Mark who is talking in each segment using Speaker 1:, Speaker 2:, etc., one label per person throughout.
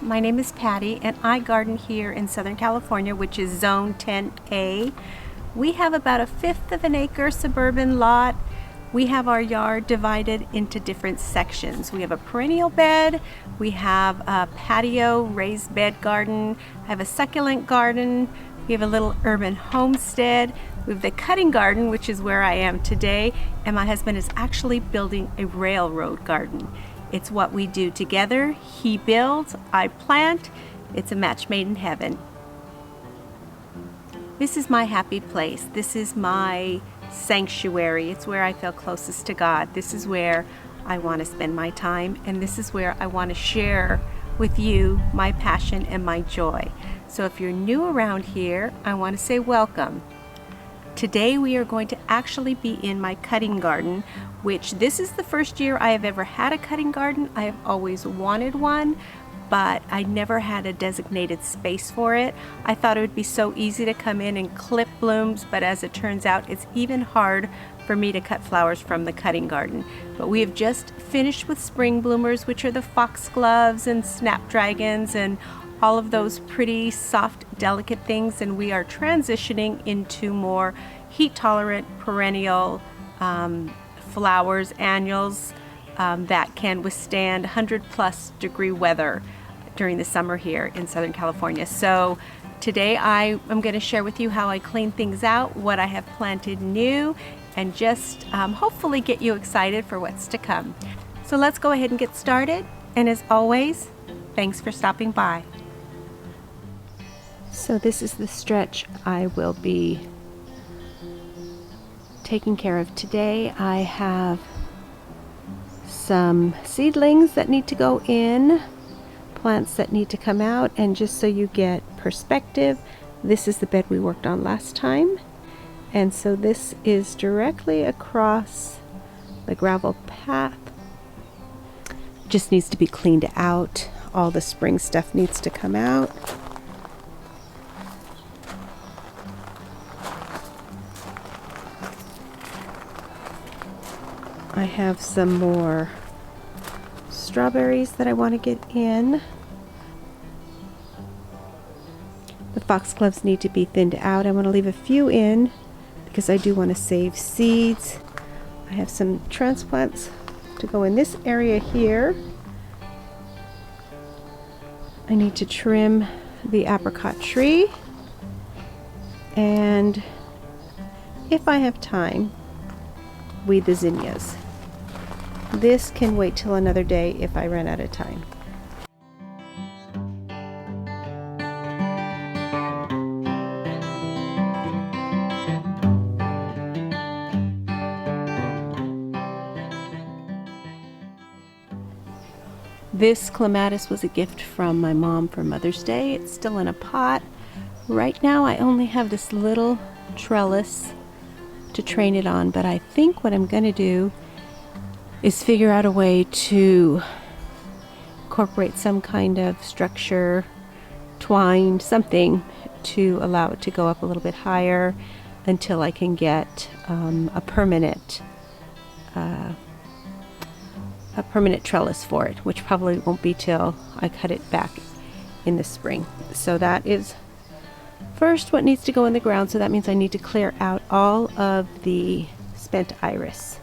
Speaker 1: my name is Patty and I garden here in Southern California, which is Zone 10A. We have about 1/5 of an acre suburban lot. We have our yard divided into different sections. We have a perennial bed, we have a patio raised bed garden, I have a succulent garden, we have a little urban homestead, we have the cutting garden, which is where I am today, and my husband is actually building a railroad garden. It's what we do together. He builds, I plant. It's a match made in heaven. This is my happy place. This is my sanctuary. It's where I feel closest to God. This is where I want to spend my time, and this is where I want to share with you my passion and my joy. So if you're new around here, I want to say welcome. Today we are going to actually be in my cutting garden, which this is the first year I have ever had a cutting garden. I have always wanted one, but I never had a designated space for it. I thought it would be so easy to come in and clip blooms, but as it turns out, it's even hard for me to cut flowers from the cutting garden. But we have just finished with spring bloomers, which are the foxgloves and snapdragons and all of those pretty soft, delicate things, and we are transitioning into more heat-tolerant perennial flowers, annuals that can withstand 100+ degree weather during the summer here in Southern California. So today I am going to share with you how I clean things out, what I have planted new, and just hopefully get you excited for what's to come. So let's go ahead and get started, and as always, thanks for stopping by. So this is the stretch I will be taking care of today. I have some seedlings that need to go in, plants that need to come out, and just so you get perspective, this is the bed we worked on last time. And so this is directly across the gravel path. Just needs to be cleaned out. All the spring stuff needs to come out. I have some more strawberries that I want to get in. The foxgloves need to be thinned out. I want to leave a few in because I do want to save seeds. I have some transplants to go in this area here. I need to trim the apricot tree, and if I have time, weed the zinnias. This can wait till another day if I run out of time. This clematis was a gift from my mom for Mother's Day. It's still in a pot. Right now I only have this little trellis to train it on, but I think what I'm going to do is figure out a way to incorporate some kind of structure, twine, something to allow it to go up a little bit higher until I can get a permanent trellis for it, which probably won't be till I cut it back in the spring. So that is first what needs to go in the ground, so that means I need to clear out all of the spent iris.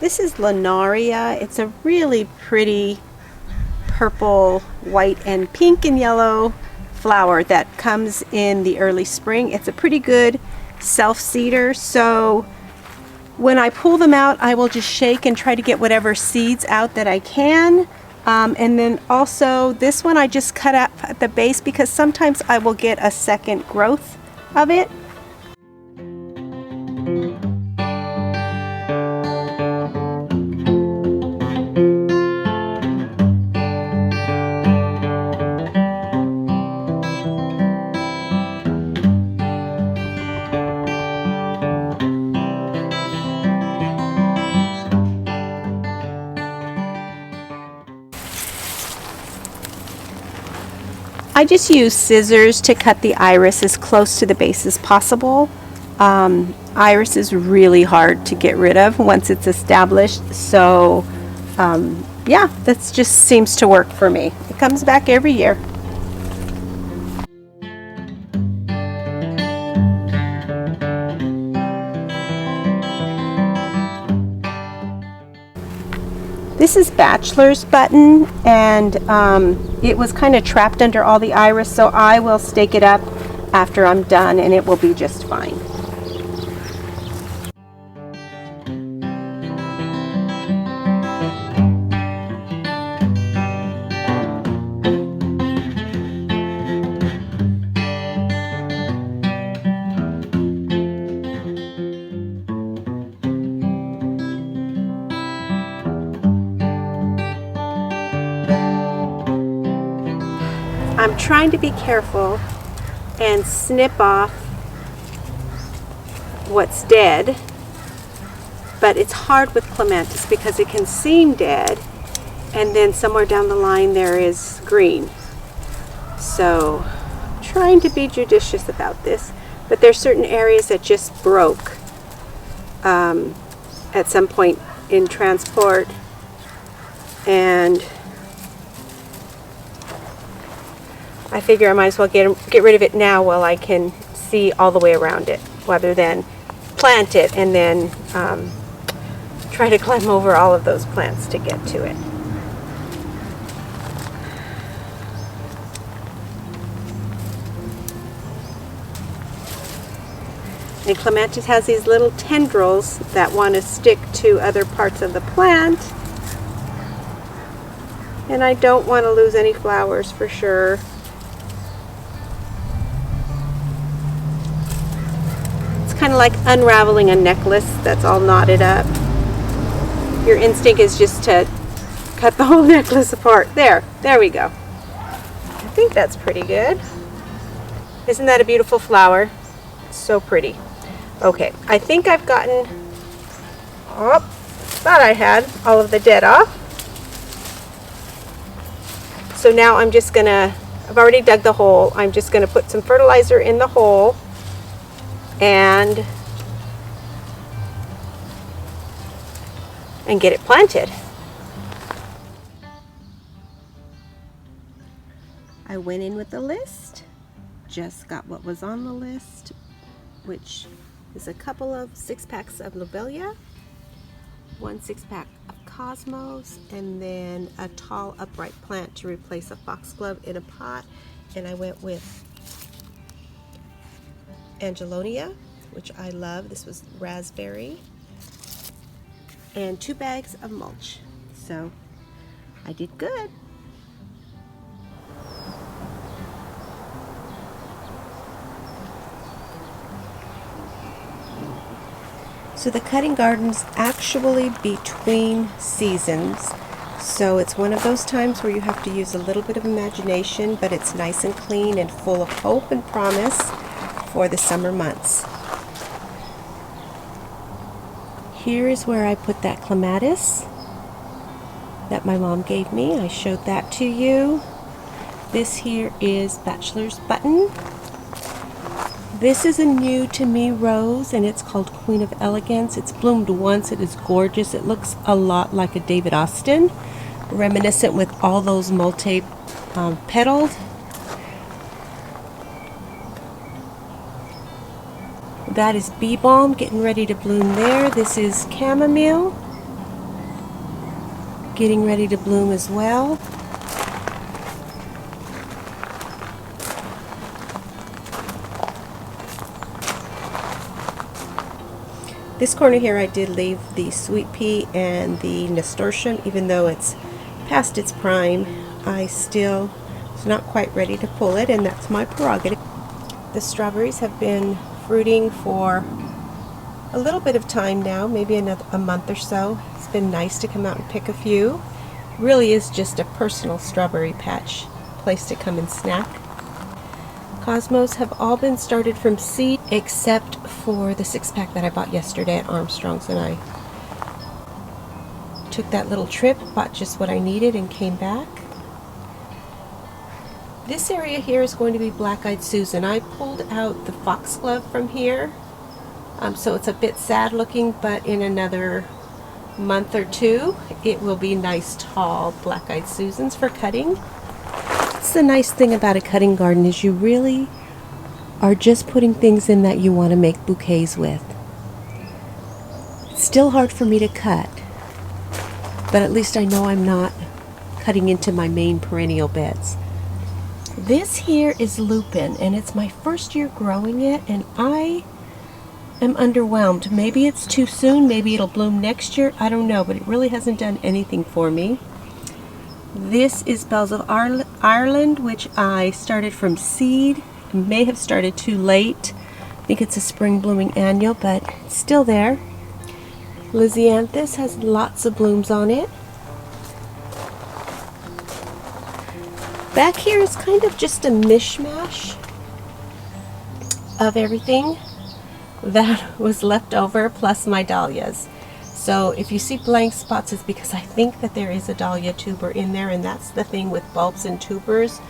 Speaker 1: This is Linaria. It's a really pretty purple, white, and pink and yellow flower that comes in the early spring. It's a pretty good self-seeder, so when I pull them out, I will just shake and try to get whatever seeds out that I can. And then also this one I just cut up at the base because sometimes I will get a second growth of it. I just use scissors to cut the iris as close to the base as possible. Iris is really hard to get rid of once it's established, so yeah, that just seems to work for me. It comes back every year. This is Bachelor's Button, and it was kind of trapped under all the iris, so I will stake it up after I'm done and it will be just fine. I'm trying to be careful and snip off what's dead, but it's hard with clematis because it can seem dead and then somewhere down the line there is green. So trying to be judicious about this, but there's certain areas that just broke at some point in transport, and I figure I might as well get rid of it now while I can see all the way around it, rather than plant it and then try to climb over all of those plants to get to it. And clematis has these little tendrils that want to stick to other parts of the plant, and I don't want to lose any flowers for sure. Kind of like unraveling a necklace that's all knotted up. Your instinct is just to cut the whole necklace apart. There we go. I think that's pretty good. Isn't that a beautiful flower? So pretty. Okay, I think I've gotten, thought I had all of the dead off. So now I'm just gonna, I've already dug the hole. I'm just gonna put some fertilizer in the hole and get it planted. I went in with the list, just got what was on the list, which is a couple of 6-packs of lobelia, 1 6-pack of cosmos, and then a tall upright plant to replace a foxglove in a pot. And I went with Angelonia, which I love. This was raspberry, and 2 bags of mulch. So I did good. So the cutting garden's actually between seasons. So it's one of those times where you have to use a little bit of imagination, but it's nice and clean and full of hope and promise for the summer months. Here is where I put that clematis that my mom gave me. I showed that to you. This here is Bachelor's Button. This is a new to me rose, and it's called Queen of Elegance. It's bloomed once. It is gorgeous. It looks a lot like a David Austin, reminiscent with all those multi-petaled. That is bee balm getting ready to bloom there. This is chamomile getting ready to bloom as well. This corner here I did leave the sweet pea and the nasturtium, even though it's past its prime. I still was not quite ready to pull it, and that's my prerogative. The strawberries have been fruiting for a little bit of time now, maybe a month or so. It's been nice to come out and pick a few. Really is just a personal strawberry patch, place to come and snack. Cosmos have all been started from seed except for the 6-pack that I bought yesterday at Armstrong's, and I took that little trip, bought just what I needed, and came back. This area here is going to be Black-Eyed Susan. I pulled out the foxglove from here, so it's a bit sad looking, but in another month or two it will be nice tall Black-Eyed Susans for cutting. That's the nice thing about a cutting garden, is you really are just putting things in that you want to make bouquets with. It's still hard for me to cut, but at least I know I'm not cutting into my main perennial beds. This here is lupin, and it's my first year growing it, and I am underwhelmed. Maybe it's too soon, maybe it'll bloom next year, I don't know, but it really hasn't done anything for me. This is Bells of Ireland, which I started from seed. I may have started too late. I think it's a spring blooming annual, but it's still there. Lisianthus has lots of blooms on it. Back here is kind of just a mishmash of everything that was left over, plus my dahlias. So if you see blank spots, it's because I think that there is a dahlia tuber in there, and that's the thing with bulbs and tubers.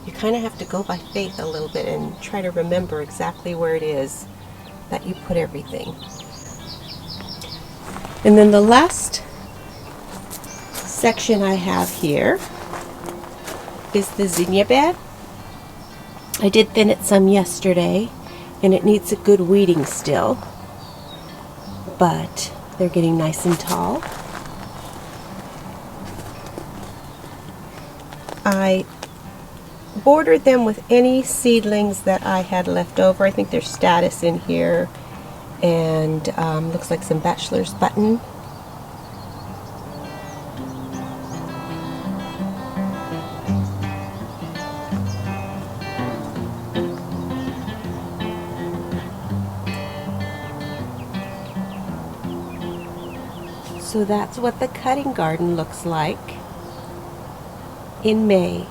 Speaker 1: You kind of have to go by faith a little bit and try to remember exactly where it is that you put everything. And then the last section I have here is the zinnia bed. I did thin it some yesterday, and it needs a good weeding still, but they're getting nice and tall. I bordered them with any seedlings that I had left over. I think there's status in here, and looks like some bachelor's button. So that's what the cutting garden looks like in May.